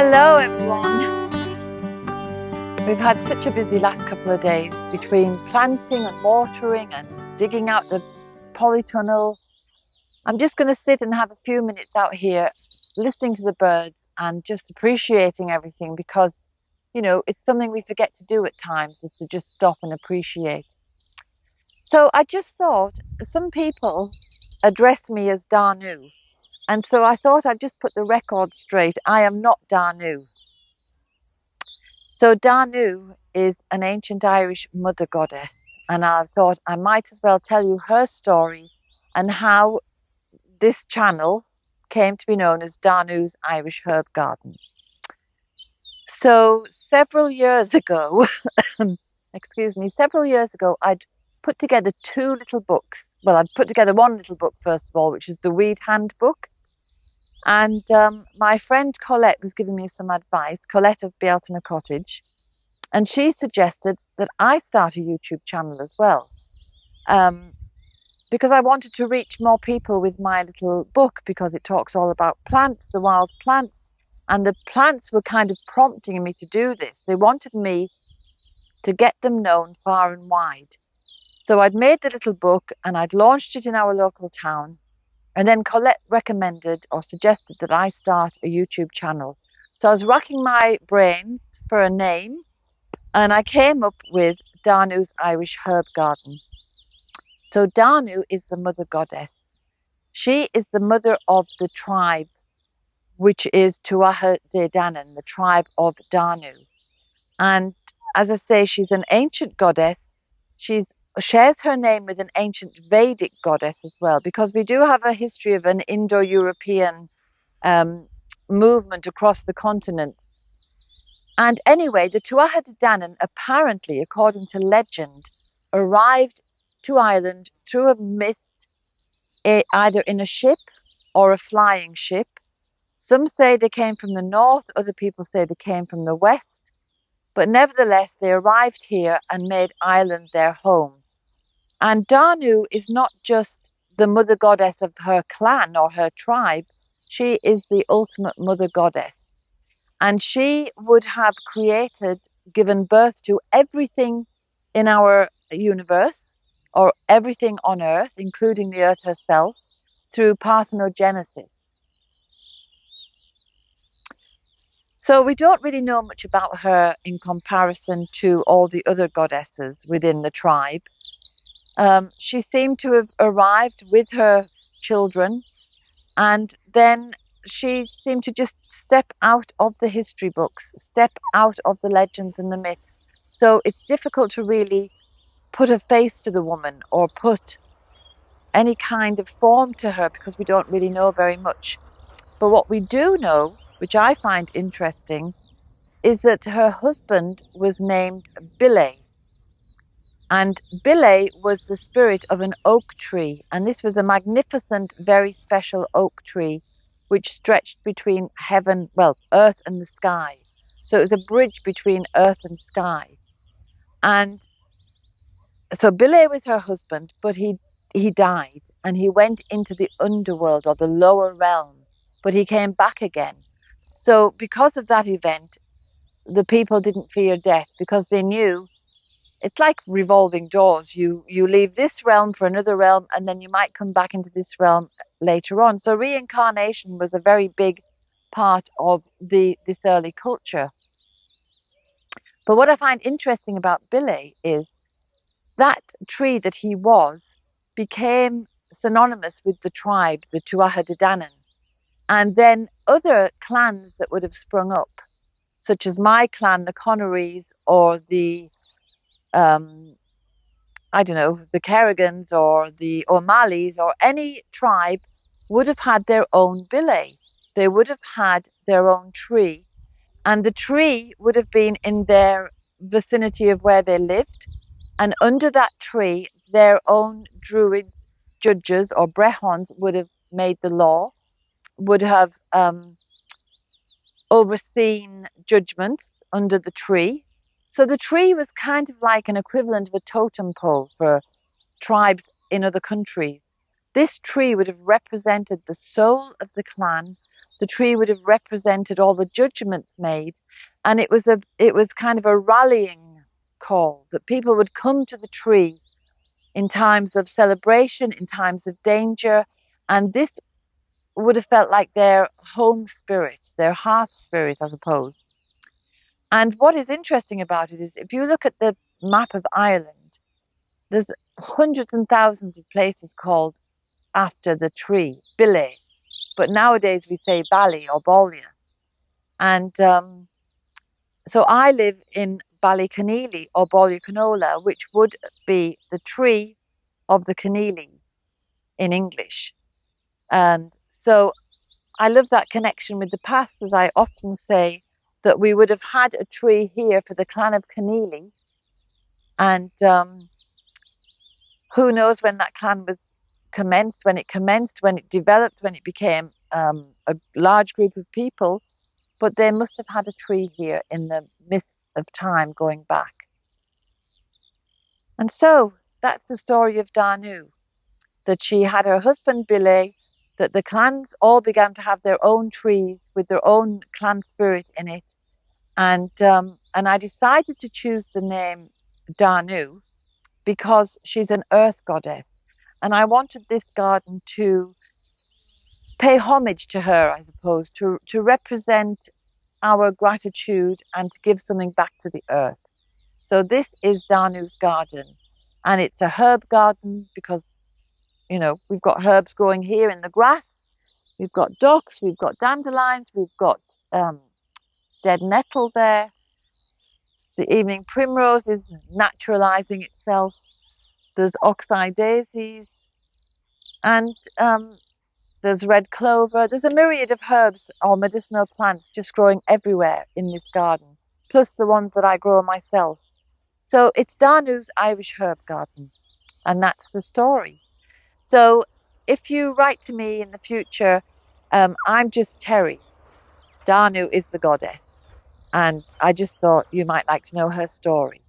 Hello everyone. We've had such a busy last couple of days between planting and watering and digging out the polytunnel. I'm just going to sit and have a few minutes out here listening to the birds and just appreciating everything because, it's something we forget to do at times, is to just stop and appreciate. So I just thought some people address me as Danu. And so I thought I'd just put the record straight. I am not Danu. So Danu is an ancient Irish mother goddess, and I thought I might as well tell you her story and how this channel came to be known as Danu's Irish Herb Garden. So several years ago, I'd put together two little books. Well, I'd put together one little book first of all, which is the Weed Handbook. And my friend Colette was giving me some advice, Colette of Bealtaine Cottage, and she suggested that I start a YouTube channel as well, because I wanted to reach more people with my little book, because it talks all about plants, the wild plants, and the plants were kind of prompting me to do this. They wanted me to get them known far and wide. So I'd made the little book and I'd launched it in our local town. And then Colette recommended or suggested that I start a YouTube channel. So I was racking my brains for a name, and I came up with Danu's Irish Herb Garden. So Danu is the mother goddess. She is the mother of the tribe, which is Tuatha De Danann, the tribe of Danu. And as I say, she's an ancient goddess. She shares her name with an ancient Vedic goddess as well, because we do have a history of an Indo-European movement across the continent. And anyway, the Tuatha De Danann apparently, according to legend, arrived to Ireland through a mist, either in a ship or a flying ship. Some say they came from the north, other people say they came from the west. But nevertheless, they arrived here and made Ireland their home. And Danu is not just the mother goddess of her clan or her tribe. She is the ultimate mother goddess. And she would have given birth to everything in our universe, or everything on Earth, including the Earth herself, through parthenogenesis. So we don't really know much about her in comparison to all the other goddesses within the tribe. She seemed to have arrived with her children, and then she seemed to just step out of the history books, step out of the legends and the myths. So it's difficult to really put a face to the woman or put any kind of form to her, because we don't really know very much. But what we do know, which I find interesting, is that her husband was named Bile. And Bile was the spirit of an oak tree, and this was a magnificent, very special oak tree which stretched between earth and the sky. So it was a bridge between earth and sky. And so Bile was her husband, but he died, and he went into the underworld, or the lower realm, but he came back again. So because of that event, the people didn't fear death, because they knew it's like revolving doors. You leave this realm for another realm, and then you might come back into this realm later on. So reincarnation was a very big part of this early culture. But what I find interesting about Bile is that tree that he was became synonymous with the tribe, the Tuatha De Danann. And then other clans that would have sprung up, such as my clan, the Connerys, or the the Kerrigans or the O'Malleys, or any tribe, would have had their own Bile. They would have had their own tree, and the tree would have been in their vicinity of where they lived. And under that tree, their own druid judges or brehons would have made the law, would have overseen judgments under the tree. So the tree was kind of like an equivalent of a totem pole for tribes in other countries. This tree would have represented the soul of the clan, the tree would have represented all the judgments made, and it was kind of a rallying call that people would come to the tree in times of celebration, in times of danger, and this would have felt like their home spirit, their hearth spirit, I suppose. And what is interesting about it is if you look at the map of Ireland, there's hundreds and thousands of places called after the tree, Bille, but nowadays we say Bally or Ballia. And so I live in Ballyconneely or Ballycanola, which would be the tree of the Keneally in English. And so I love that connection with the past, as I often say that we would have had a tree here for the clan of Keneally. And who knows when that clan was commenced, when it developed, when it became a large group of people. But they must have had a tree here in the midst of time going back. And so that's the story of Danu, that she had her husband Bille, that the clans all began to have their own trees with their own clan spirit in it. And I decided to choose the name Danu because she's an earth goddess. And I wanted this garden to pay homage to her, I suppose, to represent our gratitude and to give something back to the earth. So this is Danu's garden, and it's a herb garden because, you know, we've got herbs growing here in the grass. We've got docks, we've got dandelions, we've got dead nettle there. The evening primrose is naturalizing itself. There's oxeye daisies, and there's red clover. There's a myriad of herbs or medicinal plants just growing everywhere in this garden, plus the ones that I grow myself. So it's Danu's Irish herb garden, and that's the story. So if you write to me in the future, I'm just Terry. Danu is the goddess, and I just thought you might like to know her story.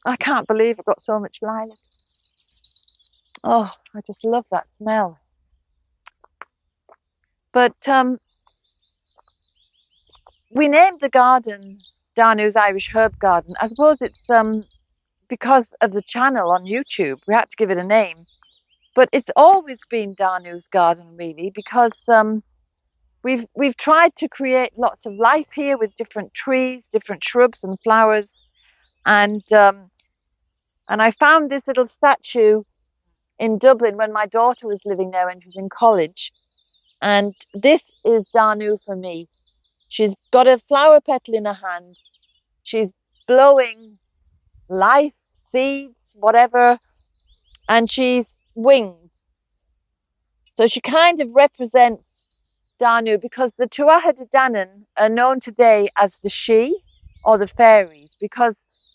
I can't believe I've got so much lilac. Oh, I just love that smell. But we named the garden Danu's Irish Herb Garden. I suppose it's because of the channel on YouTube. We had to give it a name. But it's always been Danu's garden, really, because we've tried to create lots of life here with different trees, different shrubs and flowers. And I found this little statue in Dublin when my daughter was living there when she was in college. And this is Danu for me. She's got a flower petal in her hand. She's blowing life, seeds, whatever, and she's wings. So she kind of represents Danu because the Tuatha De Danann are known today as the She or the fairies because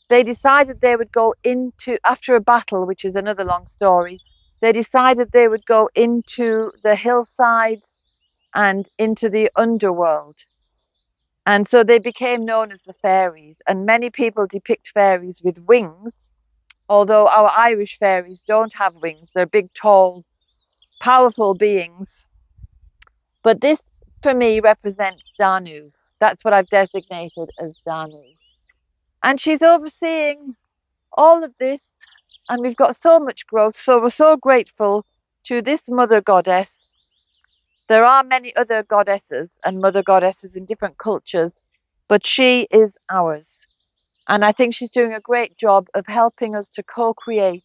they decided they would go into, after a battle, which is another long story, they decided they would go into the hillsides and into the underworld. And so they became known as the fairies. And many people depict fairies with wings, although our Irish fairies don't have wings. They're big, tall, powerful beings. But this, for me, represents Danu. That's what I've designated as Danu. And she's overseeing all of this. And we've got so much growth. So we're so grateful to this mother goddess. There are many other goddesses and mother goddesses in different cultures, but she is ours. And I think she's doing a great job of helping us to co-create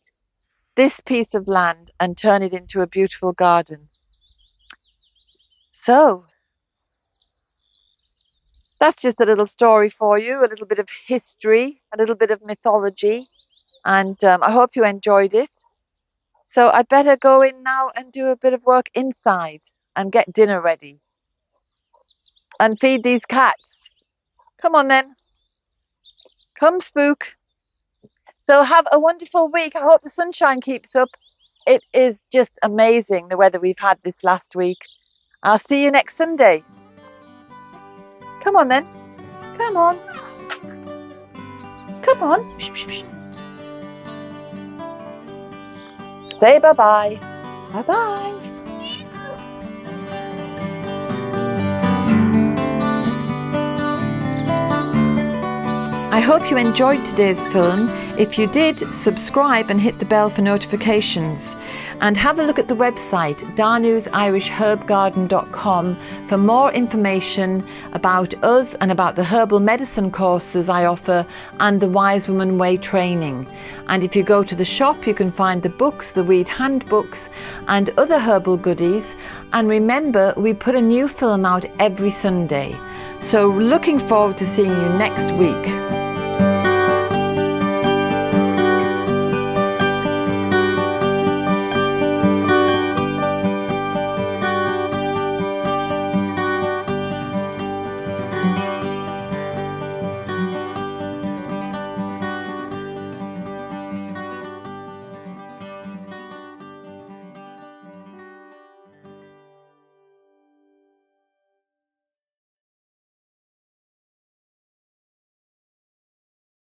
this piece of land and turn it into a beautiful garden. So that's just a little story for you, a little bit of history, a little bit of mythology, and I hope you enjoyed it. So I'd better go in now and do a bit of work inside and get dinner ready and feed these cats. Come on then. Come, Spook. So have a wonderful week. I hope the sunshine keeps up. It is just amazing, the weather we've had this last week. I'll see you next Sunday. Come on then. Come on. Come on. Shh, shh, shh. Say bye-bye. Bye-bye. I hope you enjoyed today's film. If you did, subscribe and hit the bell for notifications. And have a look at the website danusirishherbgarden.com for more information about us and about the herbal medicine courses I offer and the Wise Woman Way training. And if you go to the shop, you can find the books, the weed handbooks and other herbal goodies. And remember, we put a new film out every Sunday. So looking forward to seeing you next week.